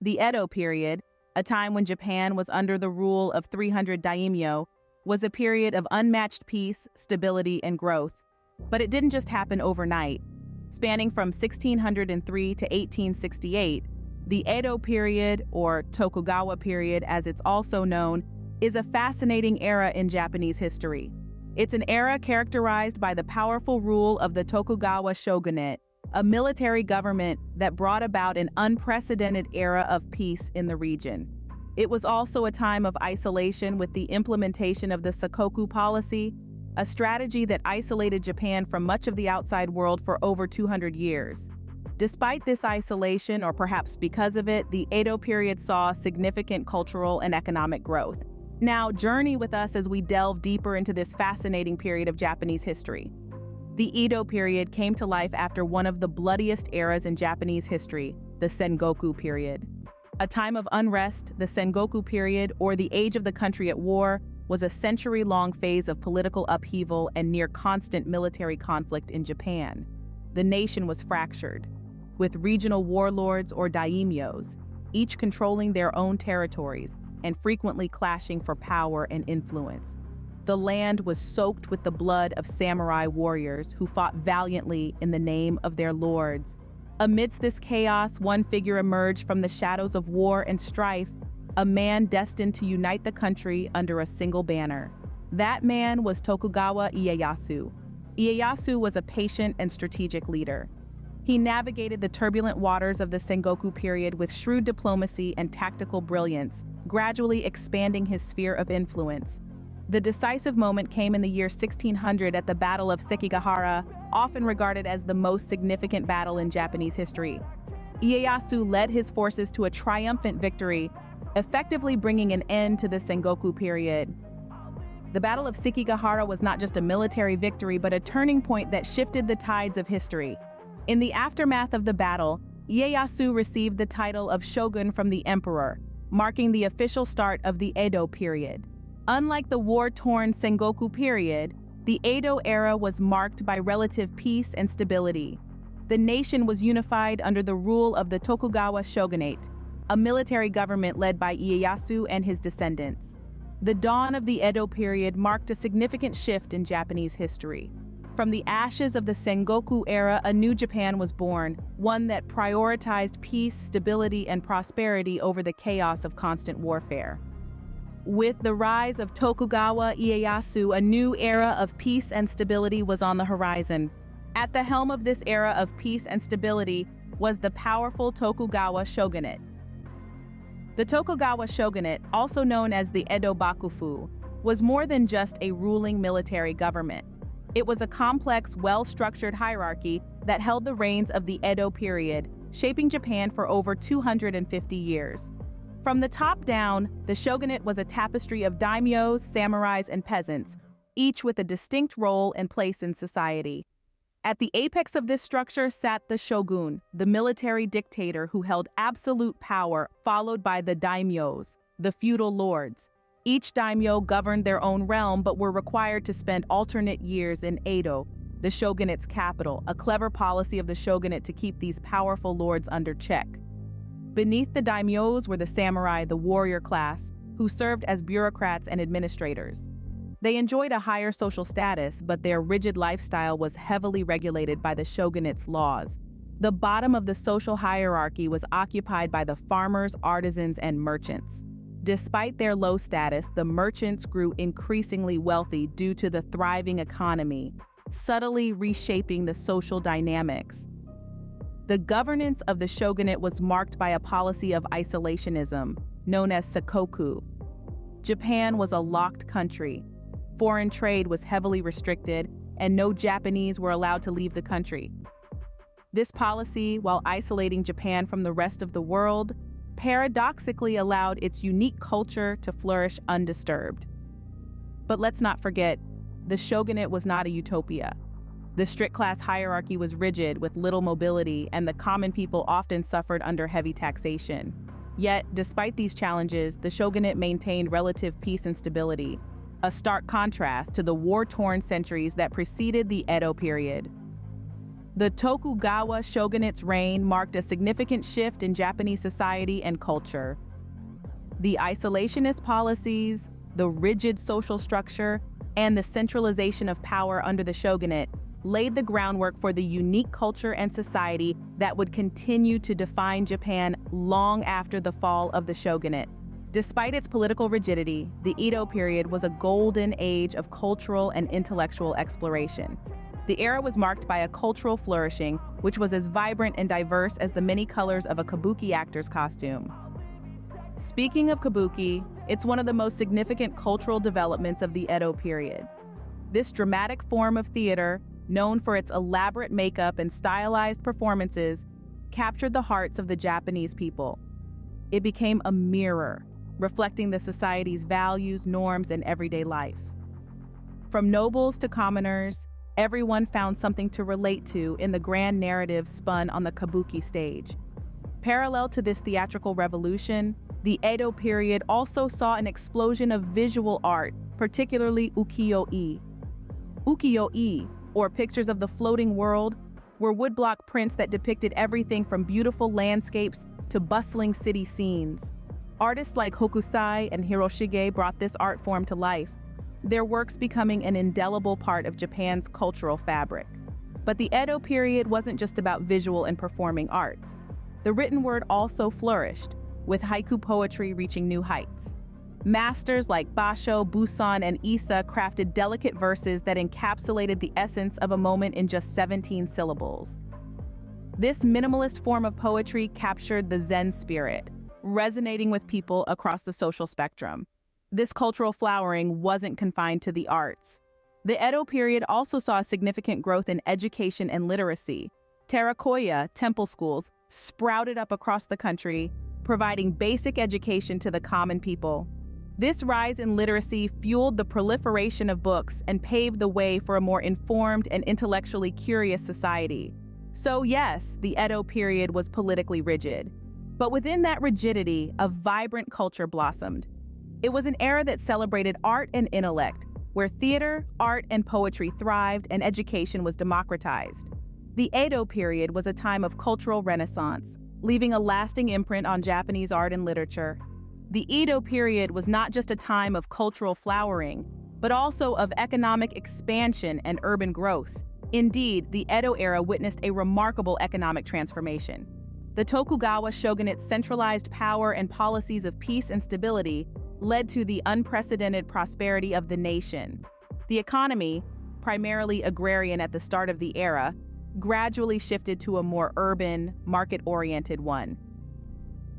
The Edo period, a time when Japan was under the rule of 300 daimyo, was a period of unmatched peace, stability, and growth. But it didn't just happen overnight. Spanning from 1603 to 1868, the Edo period, or Tokugawa period as it's also known, is a fascinating era in Japanese history. It's an era characterized by the powerful rule of the Tokugawa Shogunate, a military government that brought about an unprecedented era of peace in the region. It was also a time of isolation with the implementation of the Sakoku policy, a strategy that isolated Japan from much of the outside world for over 200 years. Despite this isolation, or perhaps because of it, the Edo period saw significant cultural and economic growth. Now, journey with us as we delve deeper into this fascinating period of Japanese history. The Edo period came to life after one of the bloodiest eras in Japanese history, the Sengoku period. A time of unrest, the Sengoku period, or the age of the country at war, was a century-long phase of political upheaval and near-constant military conflict in Japan. The nation was fractured, with regional warlords or daimyos, each controlling their own territories and frequently clashing for power and influence. The land was soaked with the blood of samurai warriors who fought valiantly in the name of their lords. Amidst this chaos, one figure emerged from the shadows of war and strife, a man destined to unite the country under a single banner. That man was Tokugawa Ieyasu. Ieyasu was a patient and strategic leader. He navigated the turbulent waters of the Sengoku period with shrewd diplomacy and tactical brilliance, gradually expanding his sphere of influence. The decisive moment came in the year 1600 at the Battle of Sekigahara, often regarded as the most significant battle in Japanese history. Ieyasu led his forces to a triumphant victory, effectively bringing an end to the Sengoku period. The Battle of Sekigahara was not just a military victory, but a turning point that shifted the tides of history. In the aftermath of the battle, Ieyasu received the title of shogun from the emperor, marking the official start of the Edo period. Unlike the war-torn Sengoku period, the Edo era was marked by relative peace and stability. The nation was unified under the rule of the Tokugawa Shogunate, a military government led by Ieyasu and his descendants. The dawn of the Edo period marked a significant shift in Japanese history. From the ashes of the Sengoku era, a new Japan was born, one that prioritized peace, stability, and prosperity over the chaos of constant warfare. With the rise of Tokugawa Ieyasu, a new era of peace and stability was on the horizon. At the helm of this era of peace and stability was the powerful Tokugawa Shogunate. The Tokugawa Shogunate, also known as the Edo Bakufu, was more than just a ruling military government. It was a complex, well-structured hierarchy that held the reins of the Edo period, shaping Japan for over 250 years. From the top down, the shogunate was a tapestry of daimyos, samurais, and peasants, each with a distinct role and place in society. At the apex of this structure sat the shogun, the military dictator who held absolute power, followed by the daimyos, the feudal lords. Each daimyo governed their own realm but were required to spend alternate years in Edo, the shogunate's capital, a clever policy of the shogunate to keep these powerful lords under check. Beneath the daimyos were the samurai, the warrior class, who served as bureaucrats and administrators. They enjoyed a higher social status, but their rigid lifestyle was heavily regulated by the shogunate's laws. The bottom of the social hierarchy was occupied by the farmers, artisans, and merchants. Despite their low status, the merchants grew increasingly wealthy due to the thriving economy, subtly reshaping the social dynamics. The governance of the shogunate was marked by a policy of isolationism, known as Sakoku. Japan was a locked country. Foreign trade was heavily restricted, and no Japanese were allowed to leave the country. This policy, while isolating Japan from the rest of the world, paradoxically allowed its unique culture to flourish undisturbed. But let's not forget, the shogunate was not a utopia. The strict class hierarchy was rigid with little mobility, and the common people often suffered under heavy taxation. Yet, despite these challenges, the shogunate maintained relative peace and stability, a stark contrast to the war-torn centuries that preceded the Edo period. The Tokugawa shogunate's reign marked a significant shift in Japanese society and culture. The isolationist policies, the rigid social structure, and the centralization of power under the shogunate laid the groundwork for the unique culture and society that would continue to define Japan long after the fall of the shogunate. Despite its political rigidity, the Edo period was a golden age of cultural and intellectual exploration. The era was marked by a cultural flourishing, which was as vibrant and diverse as the many colors of a kabuki actor's costume. Speaking of kabuki, it's one of the most significant cultural developments of the Edo period. This dramatic form of theater, known for its elaborate makeup and stylized performances, captured the hearts of the Japanese people. It became a mirror, reflecting the society's values, norms, and everyday life. From nobles to commoners, everyone found something to relate to in the grand narrative spun on the kabuki stage. Parallel to this theatrical revolution, the Edo period also saw an explosion of visual art, particularly ukiyo-e. Ukiyo-e, or pictures of the floating world, were woodblock prints that depicted everything from beautiful landscapes to bustling city scenes. Artists like Hokusai and Hiroshige brought this art form to life, their works becoming an indelible part of Japan's cultural fabric. But the Edo period wasn't just about visual and performing arts. The written word also flourished, with haiku poetry reaching new heights. Masters like Basho, Busan, and Issa crafted delicate verses that encapsulated the essence of a moment in just 17 syllables. This minimalist form of poetry captured the Zen spirit, resonating with people across the social spectrum. This cultural flowering wasn't confined to the arts. The Edo period also saw a significant growth in education and literacy. Terakoya temple schools sprouted up across the country, providing basic education to the common people. This rise in literacy fueled the proliferation of books and paved the way for a more informed and intellectually curious society. So yes, the Edo period was politically rigid. But within that rigidity, a vibrant culture blossomed. It was an era that celebrated art and intellect, where theater, art, and poetry thrived and education was democratized. The Edo period was a time of cultural renaissance, leaving a lasting imprint on Japanese art and literature. The Edo period was not just a time of cultural flowering, but also of economic expansion and urban growth. Indeed, the Edo era witnessed a remarkable economic transformation. The Tokugawa shogunate's centralized power and policies of peace and stability led to the unprecedented prosperity of the nation. The economy, primarily agrarian at the start of the era, gradually shifted to a more urban, market-oriented one.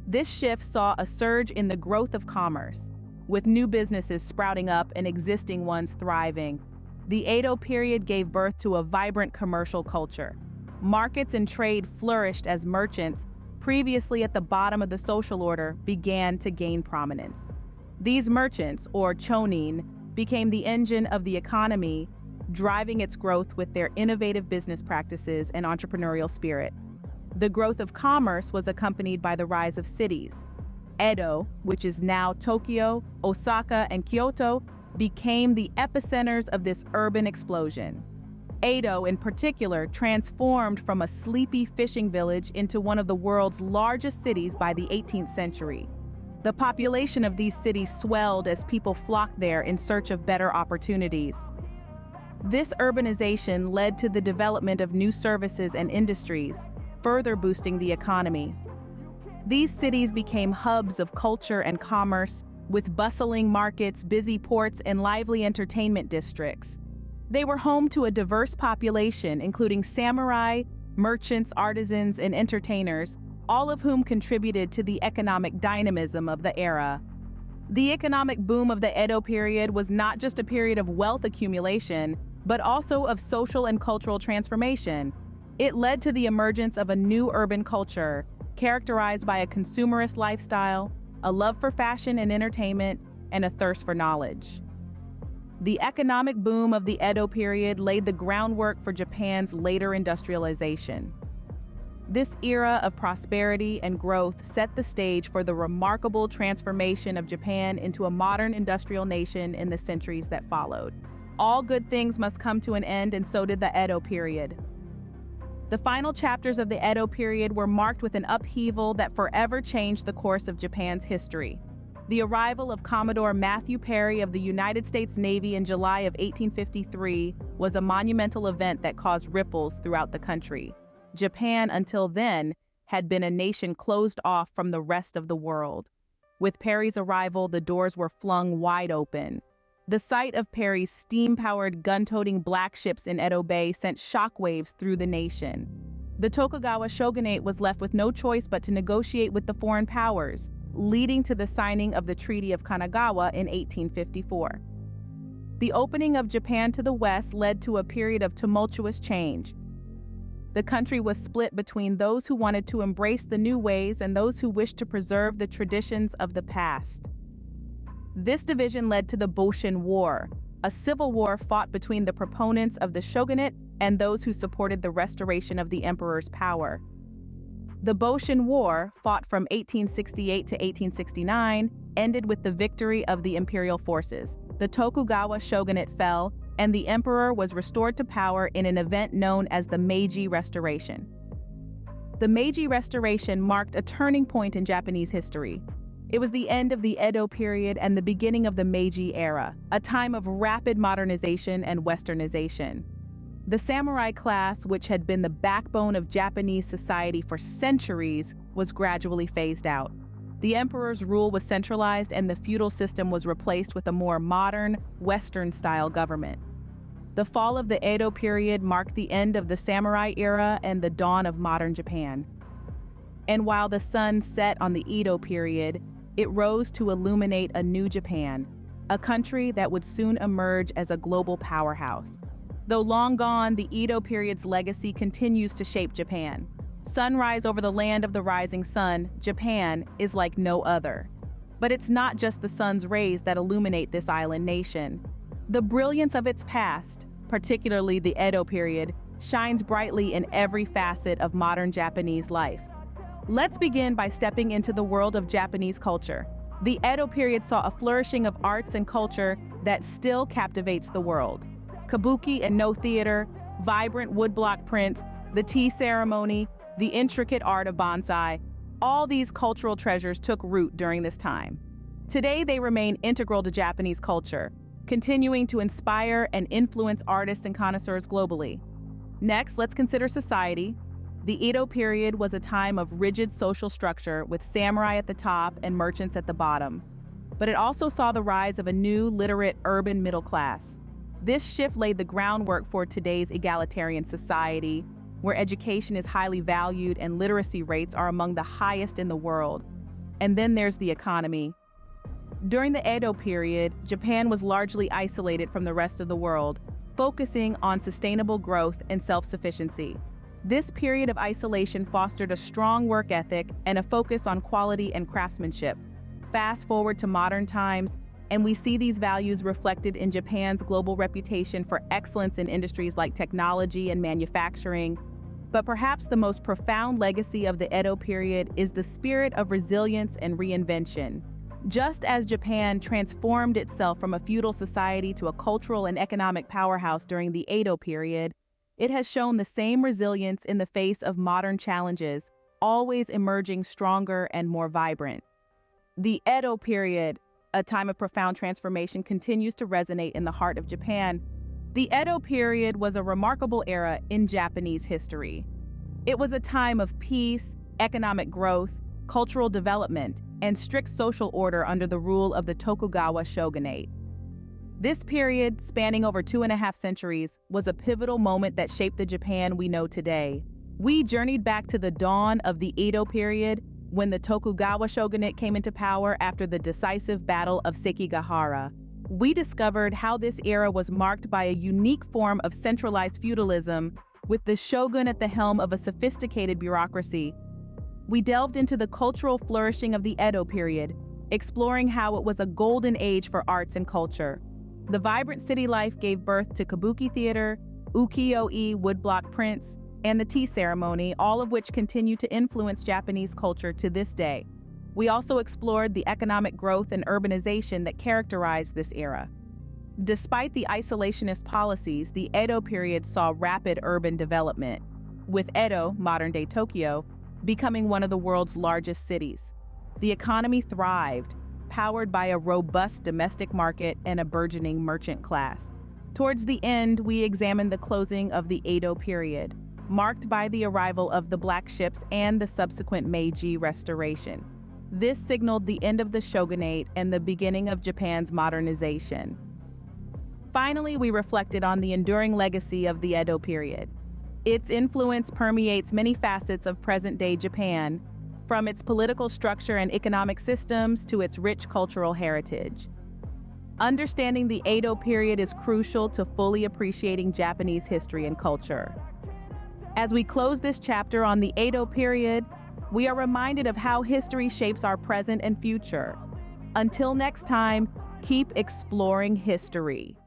This shift saw a surge in the growth of commerce, with new businesses sprouting up and existing ones thriving. The Edo period gave birth to a vibrant commercial culture. Markets and trade flourished as merchants, previously at the bottom of the social order, began to gain prominence. These merchants, or chonin, became the engine of the economy, driving its growth with their innovative business practices and entrepreneurial spirit. The growth of commerce was accompanied by the rise of cities. Edo, which is now Tokyo, Osaka, and Kyoto, became the epicenters of this urban explosion. Edo, in particular, transformed from a sleepy fishing village into one of the world's largest cities by the 18th century. The population of these cities swelled as people flocked there in search of better opportunities. This urbanization led to the development of new services and industries, further boosting the economy. These cities became hubs of culture and commerce, with bustling markets, busy ports, and lively entertainment districts. They were home to a diverse population, including samurai, merchants, artisans, and entertainers, all of whom contributed to the economic dynamism of the era. The economic boom of the Edo period was not just a period of wealth accumulation, but also of social and cultural transformation. It led to the emergence of a new urban culture, characterized by a consumerist lifestyle, a love for fashion and entertainment, and a thirst for knowledge. The economic boom of the Edo period laid the groundwork for Japan's later industrialization. This era of prosperity and growth set the stage for the remarkable transformation of Japan into a modern industrial nation in the centuries that followed. All good things must come to an end, and so did the Edo period. The final chapters of the Edo period were marked with an upheaval that forever changed the course of Japan's history. The arrival of Commodore Matthew Perry of the United States Navy in July of 1853 was a monumental event that caused ripples throughout the country. Japan, until then, had been a nation closed off from the rest of the world. With Perry's arrival, the doors were flung wide open. The sight of Perry's steam-powered gun-toting black ships in Edo Bay sent shockwaves through the nation. The Tokugawa Shogunate was left with no choice but to negotiate with the foreign powers, leading to the signing of the Treaty of Kanagawa in 1854. The opening of Japan to the West led to a period of tumultuous change. The country was split between those who wanted to embrace the new ways and those who wished to preserve the traditions of the past. This division led to the Boshin War, a civil war fought between the proponents of the shogunate and those who supported the restoration of the emperor's power. The Boshin War, fought from 1868 to 1869, ended with the victory of the imperial forces. The Tokugawa shogunate fell, and the emperor was restored to power in an event known as the Meiji Restoration. The Meiji Restoration marked a turning point in Japanese history. It was the end of the Edo period and the beginning of the Meiji era, a time of rapid modernization and westernization. The samurai class, which had been the backbone of Japanese society for centuries, was gradually phased out. The emperor's rule was centralized and the feudal system was replaced with a more modern, Western-style government. The fall of the Edo period marked the end of the samurai era and the dawn of modern Japan. And while the sun set on the Edo period, it rose to illuminate a new Japan, a country that would soon emerge as a global powerhouse. Though long gone, the Edo period's legacy continues to shape Japan. Sunrise over the land of the rising sun, Japan is like no other. But it's not just the sun's rays that illuminate this island nation. The brilliance of its past, particularly the Edo period, shines brightly in every facet of modern Japanese life. Let's begin by stepping into the world of Japanese culture. The Edo period saw a flourishing of arts and culture that still captivates the world. Kabuki and no theater, vibrant woodblock prints, the tea ceremony, the intricate art of bonsai, all these cultural treasures took root during this time. Today, they remain integral to Japanese culture, continuing to inspire and influence artists and connoisseurs globally. Next, let's consider society. The Edo period was a time of rigid social structure with samurai at the top and merchants at the bottom. But it also saw the rise of a new, literate, urban middle class. This shift laid the groundwork for today's egalitarian society, where education is highly valued and literacy rates are among the highest in the world. And then there's the economy. During the Edo period, Japan was largely isolated from the rest of the world, focusing on sustainable growth and self-sufficiency. This period of isolation fostered a strong work ethic and a focus on quality and craftsmanship. Fast forward to modern times, and we see these values reflected in Japan's global reputation for excellence in industries like technology and manufacturing. But perhaps the most profound legacy of the Edo period is the spirit of resilience and reinvention. Just as Japan transformed itself from a feudal society to a cultural and economic powerhouse during the Edo period, it has shown the same resilience in the face of modern challenges, always emerging stronger and more vibrant. The Edo period, a time of profound transformation, continues to resonate in the heart of Japan. The Edo period was a remarkable era in Japanese history. It was a time of peace, economic growth, cultural development, and strict social order under the rule of the Tokugawa shogunate. This period, spanning over 2.5 centuries, was a pivotal moment that shaped the Japan we know today. We journeyed back to the dawn of the Edo period, when the Tokugawa shogunate came into power after the decisive Battle of Sekigahara. We discovered how this era was marked by a unique form of centralized feudalism, with the shogun at the helm of a sophisticated bureaucracy. We delved into the cultural flourishing of the Edo period, exploring how it was a golden age for arts and culture. The vibrant city life gave birth to kabuki theater, ukiyo-e woodblock prints, and the tea ceremony, all of which continue to influence Japanese culture to this day. We also explored the economic growth and urbanization that characterized this era. Despite the isolationist policies, the Edo period saw rapid urban development. with Edo, modern-day Tokyo, becoming one of the world's largest cities. The economy thrived, powered by a robust domestic market and a burgeoning merchant class. Towards the end, we examined the closing of the Edo period, marked by the arrival of the black ships and the subsequent Meiji Restoration. This signaled the end of the shogunate and the beginning of Japan's modernization. Finally, we reflected on the enduring legacy of the Edo period. Its influence permeates many facets of present-day Japan, from its political structure and economic systems to its rich cultural heritage. Understanding the Edo period is crucial to fully appreciating Japanese history and culture. As we close this chapter on the Edo period, we are reminded of how history shapes our present and future. Until next time, keep exploring history.